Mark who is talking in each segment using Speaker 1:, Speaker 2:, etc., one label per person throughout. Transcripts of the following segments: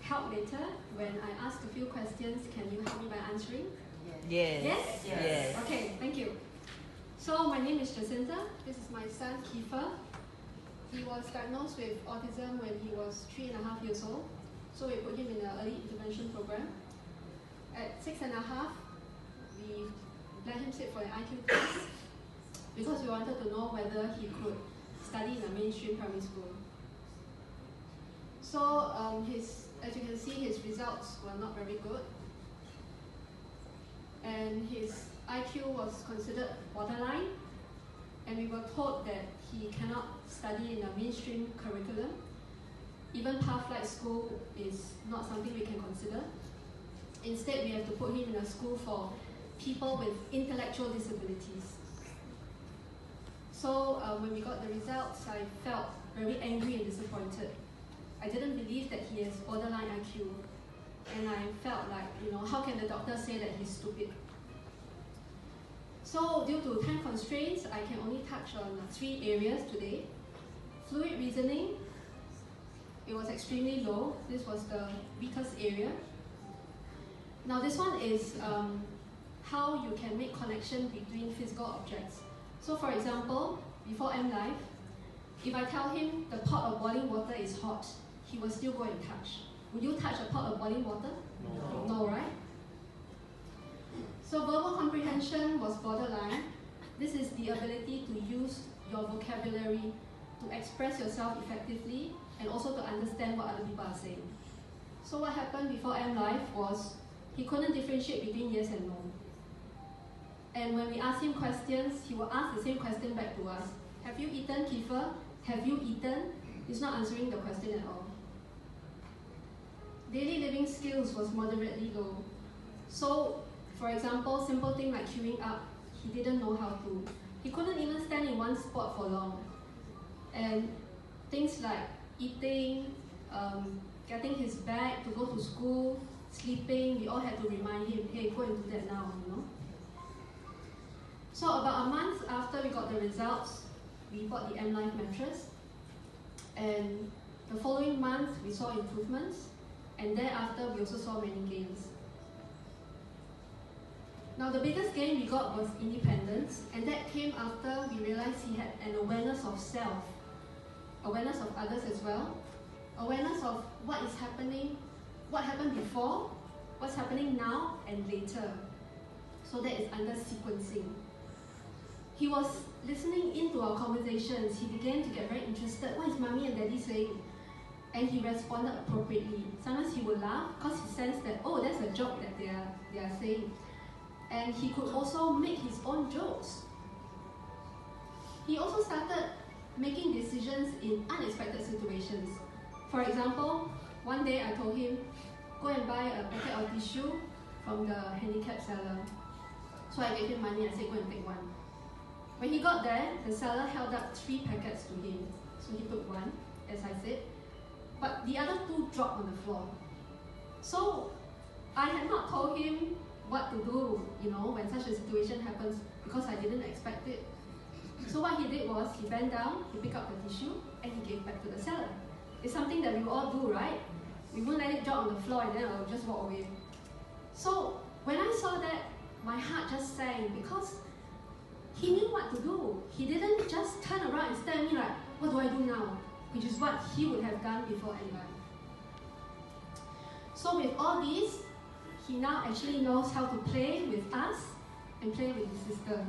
Speaker 1: help later when I ask a few questions. Can you help me by answering?
Speaker 2: Yes.
Speaker 1: Yes?
Speaker 2: Yes.
Speaker 1: Okay, thank you. So my name is Jacinta. This is my son, Kiefer. He was diagnosed with autism when he was 3.5 years old. So we put him in an early intervention program. At 6.5, we let him sit for an IQ test because we wanted to know whether he could study in a mainstream primary school. So as you can see, his results were not very good. And his IQ was considered borderline. And we were told that he cannot study in a mainstream curriculum. Even Pathlight School is not something we can consider. Instead, we have to put him in a school for people with intellectual disabilities. So when we got the results, I felt very angry and disappointed. I didn't believe that he has borderline IQ. And I felt like, how can the doctor say that he's stupid? So due to time constraints, I can only touch on 3 areas today. Fluid reasoning, it was extremely low. This was the weakest area. Now this one is how you can make connection between physical objects. So for example, before M-Life, if I tell him the pot of boiling water is hot, he will still go and touch. Would you touch a pot of boiling water?
Speaker 2: No.
Speaker 1: No, right? So verbal comprehension was borderline. This is the ability to use your vocabulary to express yourself effectively and also to understand what other people are saying. So what happened before M-Life was he couldn't differentiate between yes and no. And when we asked him questions, he will ask the same question back to us. Have you eaten, Kiefer? Have you eaten? He's not answering the question at all. Daily living skills was moderately low. So, for example, simple thing like queuing up, he didn't know how to. He couldn't even stand in one spot for long. And things like eating, getting his bag to go to school, sleeping, we all had to remind him, hey, go and do that now, So about a month after we got the results, we bought the M-Life mattress. And the following month, we saw improvements. And thereafter, we also saw many gains. Now, the biggest gain we got was independence, and that came after we realized he had an awareness of self, awareness of others as well, awareness of what is happening, what happened before, what's happening now, and later. So that is under sequencing. He was listening into our conversations. He began to get very interested. What is mommy and daddy saying? And he responded appropriately. Sometimes he would laugh because he sensed that, oh, that's a joke that they are saying. And he could also make his own jokes. He also started making decisions in unexpected situations. For example, one day I told him, go and buy a packet of tissue from the handicapped seller. So I gave him money, I said, go and take one. When he got there, the seller held up 3 packets to him. So he took one, as I said. But the other 2 dropped on the floor. So I had not told him what to do, when such a situation happens, because I didn't expect it. So what he did was, he bent down, he picked up the tissue, and he gave back to the seller. It's something that we all do, right? We won't let it drop on the floor and then I'll just walk away. So when I saw that, my heart just sank because he knew what to do. He didn't just turn around and stare at me like, what do I do now? Which is what he would have done before M-Life. So with all this, he now actually knows how to play with us and play with his sister.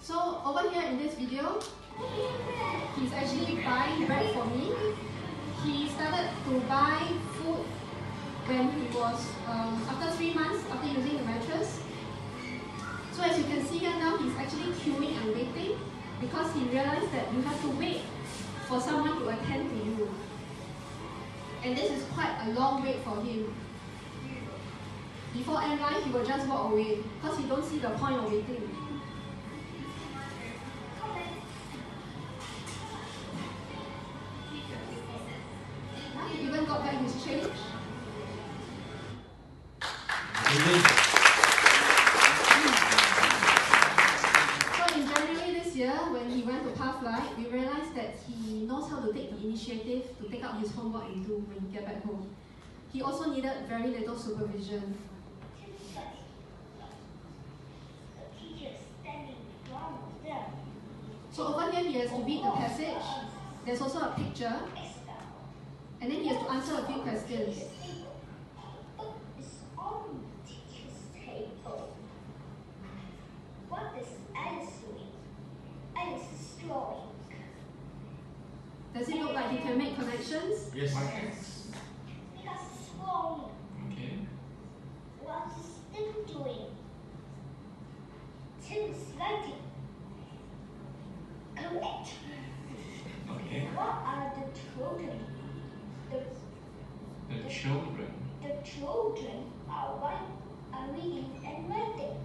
Speaker 1: So over here in this video, he's actually buying bread for me. He started to buy food when he was, after 3 months after using the mattress. So as you can see here now, he's actually queuing and waiting because he realized that you have to wait for someone to attend to you. And this is quite a long wait for him. Before M-Life, he will just walk away because he don't see the point of waiting. He even got back his change. So in January this year, when to take the initiative to take out his homework and do when he get back home. He also needed very little supervision. So over here he has to read the passage. There's also a picture. And then he has to answer a few questions.
Speaker 2: What is Alice doing? Alice is drawing.
Speaker 1: Does it look like he can make connections?
Speaker 3: Yes.
Speaker 2: Because it's drawing.
Speaker 3: Okay.
Speaker 2: What is Tim doing? Tim is writing. Correct.
Speaker 3: Okay.
Speaker 2: What are the children?
Speaker 3: The children.
Speaker 2: The children are reading and writing.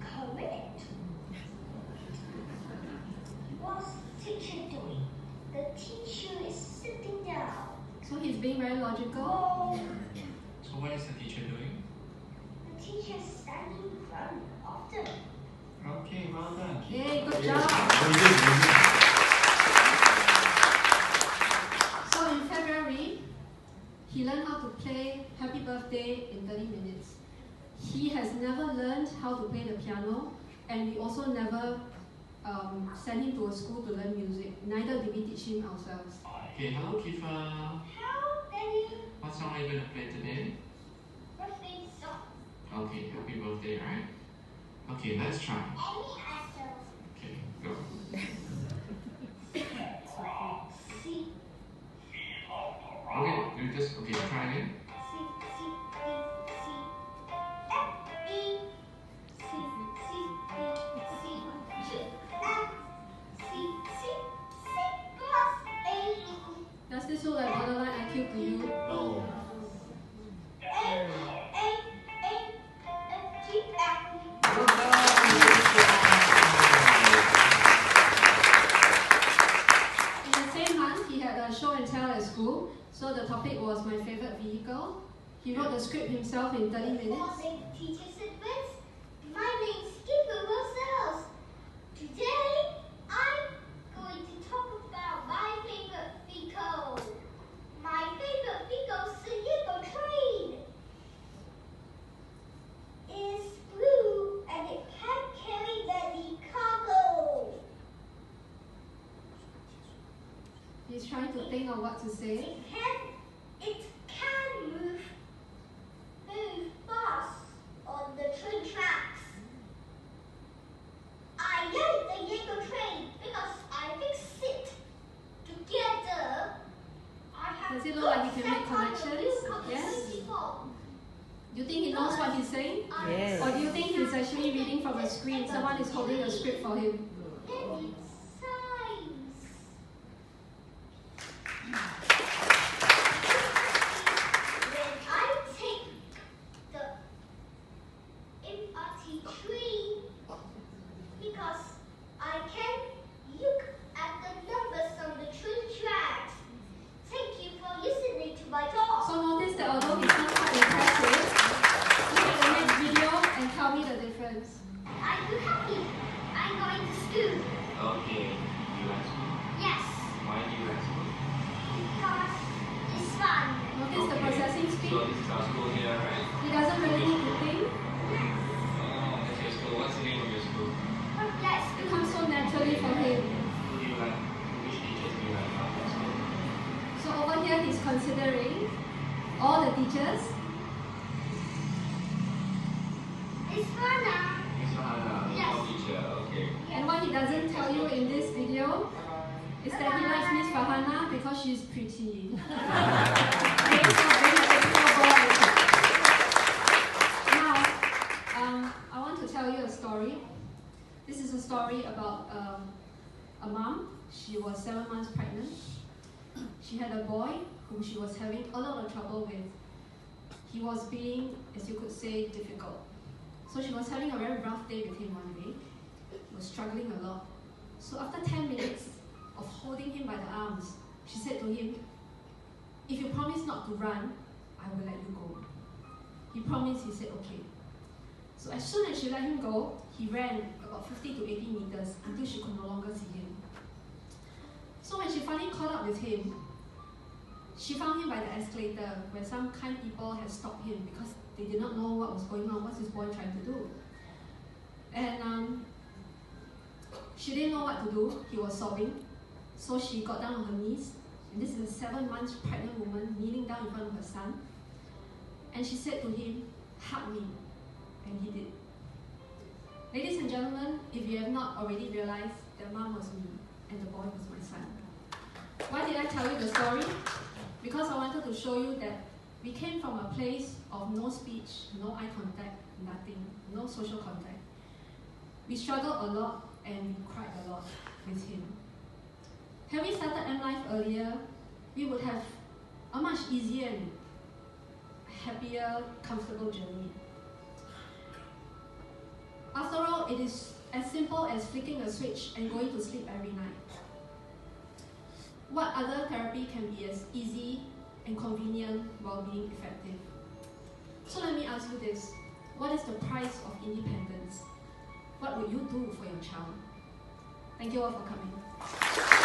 Speaker 2: Correct. What's the teacher doing? The teacher is sitting down.
Speaker 1: So he's being very logical.
Speaker 2: Oh,
Speaker 3: So what is the teacher doing?
Speaker 2: the teacher is standing in front of them.
Speaker 3: Okay, well done.
Speaker 1: Yay, good
Speaker 3: Yes.
Speaker 1: job.
Speaker 3: Very good, very good.
Speaker 1: So in February, he learned how to play Happy Birthday in 30 minutes. He has never learned how to play the piano, and we also never sent him to a school to learn music. Neither did we teach him ourselves.
Speaker 3: Okay, hello Kifa.
Speaker 2: How many
Speaker 3: What song are you going to play today?
Speaker 2: birthday songs?
Speaker 3: Okay, happy birthday, right? Okay, let's try.
Speaker 2: Any answer?
Speaker 3: Okay, go.
Speaker 2: C,
Speaker 3: Okay, you just, okay, try again.
Speaker 2: C, C, D, C, F, E, C, C, D, C, G, F, C, C, C plus A,
Speaker 1: Does this look like borderline IQ to you?
Speaker 3: No.
Speaker 2: A, G, F.
Speaker 1: In the same month, he had a show and tell at school. So the topic was my favorite vehicle. He wrote the script himself in 30 minutes.
Speaker 2: Morning, teachers and friends. My name is Skipper Rosales. Today, I'm going to talk about my favorite vehicle. My favorite vehicle is the Yellow Train. It's blue and it can carry many cargo.
Speaker 1: He's trying to think of what to say.
Speaker 2: It can move fast on the train tracks. I like the Yellow Train because I fix it together. I have
Speaker 1: Does it look like he can make
Speaker 2: set on the
Speaker 1: connections?
Speaker 2: wheel of the
Speaker 1: Yes?
Speaker 2: uniform.
Speaker 1: Do you think he knows what he's saying?
Speaker 4: Yes.
Speaker 1: Or do you think he's actually reading from a screen? Someone is holding a script for him.
Speaker 2: Many signs. When I take the MRT train, because I can look at the numbers on the train tracks. Thank you for listening to my talk.
Speaker 1: So notice that although he's not quite impressive, look at the next video and tell me the difference.
Speaker 2: Are you happy? I'm going to school.
Speaker 3: Okay, you like school?
Speaker 2: Yes,
Speaker 3: Why do you like school?
Speaker 2: because it's fun.
Speaker 1: Notice the processing
Speaker 3: So
Speaker 1: speed.
Speaker 3: this is our school here, right?
Speaker 1: He doesn't really need to think.
Speaker 3: Oh, that's your school. What's the name of your school?
Speaker 2: Yes,
Speaker 1: It comes so naturally for him.
Speaker 3: Who do you like? Which teachers do you like about your school?
Speaker 1: So over here he's considering all the teachers.
Speaker 2: it's fun now.
Speaker 3: Miss Hannah,
Speaker 2: Yes.
Speaker 3: your teacher, okay.
Speaker 1: And what he doesn't tell you in this video is that he likes Miss Farhana because she's pretty. Okay, so very typical boy. Now, I want to tell you a story. This is a story about a mom. She was 7 months pregnant. She had a boy whom she was having a lot of trouble with. He was being, as you could say, difficult. So she was having a very rough day with him one day. He was struggling a lot. So after 10 minutes of holding him by the arms, she said to him, "If you promise not to run, I will let you go." He promised. He said, "Okay." So as soon as she let him go, he ran about 50 to 80 meters until she could no longer see him. So when she finally caught up with him, she found him by the escalator where some kind people had stopped him because they did not know what was going on, what's this boy trying to do. And she didn't know what to do. He was sobbing. So she got down on her knees. And this is a 7 months pregnant woman kneeling down in front of her son. And she said to him, "Hug me." And he did. Ladies and gentlemen, if you have not already realized, the mom was me and the boy was my son. Why did I tell you the story? Because I wanted to show you that we came from a place of no speech, no eye contact, nothing, no social contact. We struggled a lot and we cried a lot with him. Had we started M Life earlier, we would have a much easier and happier, comfortable journey. After all, it is as simple as flicking a switch and going to sleep every night. What other therapy can be as easy and convenient while being effective? So let me ask you this. What is the price of independence? What would you do for your child? Thank you all for coming.